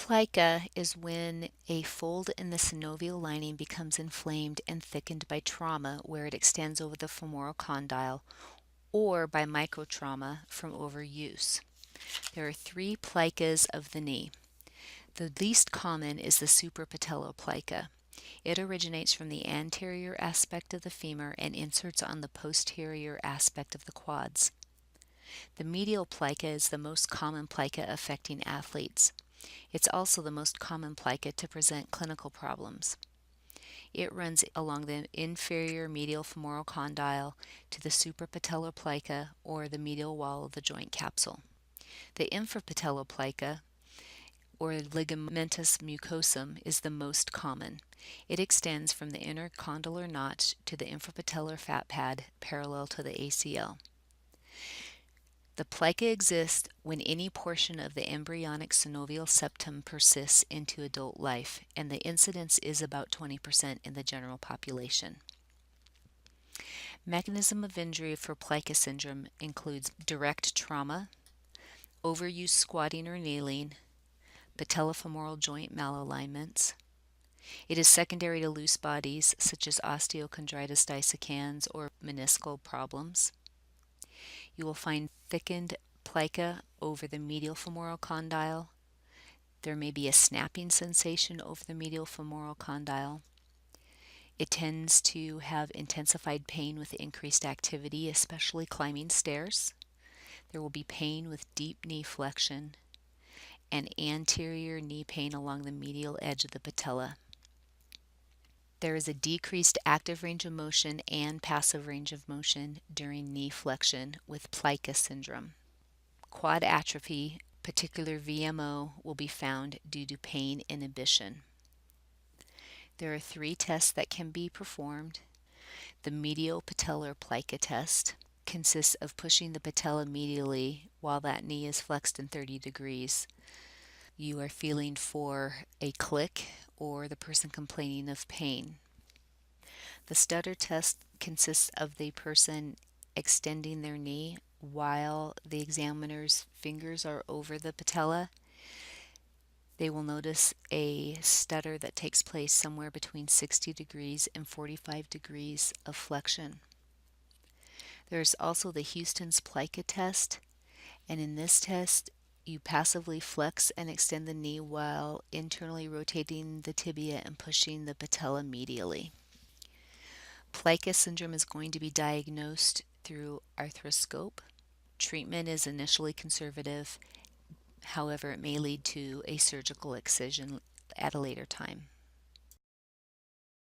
Plica is when a fold in the synovial lining becomes inflamed and thickened by trauma where it extends over the femoral condyle or by microtrauma from overuse. There are three plicas of the knee. The least common is the suprapatellar plica. It originates from the anterior aspect of the femur and inserts on the posterior aspect of the quads. The medial plica is the most common plica affecting athletes. It's also the most common plica to present clinical problems. It runs along the inferior medial femoral condyle to the suprapatellar plica or the medial wall of the joint capsule. The infrapatellar plica or ligamentous mucosum is the most common. It extends from the inner condylar notch to the infrapatellar fat pad parallel to the ACL. The plica exists when any portion of the embryonic synovial septum persists into adult life, and the incidence is about 20% in the general population. Mechanism of injury for Plica syndrome includes direct trauma, overuse squatting or kneeling, patellofemoral joint malalignments. It is secondary to loose bodies such as osteochondritis dissecans or meniscal problems. You will find thickened plica over the medial femoral condyle. There may be a snapping sensation over the medial femoral condyle. It tends to have intensified pain with increased activity, especially climbing stairs. There will be pain with deep knee flexion and anterior knee pain along the medial edge of the patella. There is a decreased active range of motion and passive range of motion during knee flexion with Plica syndrome. Quad atrophy, particular VMO, will be found due to pain inhibition. There are three tests that can be performed. The medial patellar plica test consists of pushing the patella medially while that knee is flexed in 30 degrees. You are feeling for a click or the person complaining of pain. The stutter test consists of the person extending their knee while the examiner's fingers are over the patella. They will notice a stutter that takes place somewhere between 60 degrees and 45 degrees of flexion. There's also the Houston's Plica test, and in this test, you passively flex and extend the knee while internally rotating the tibia and pushing the patella medially. Plica syndrome is going to be diagnosed through arthroscope. Treatment is initially conservative, however, it may lead to a surgical excision at a later time.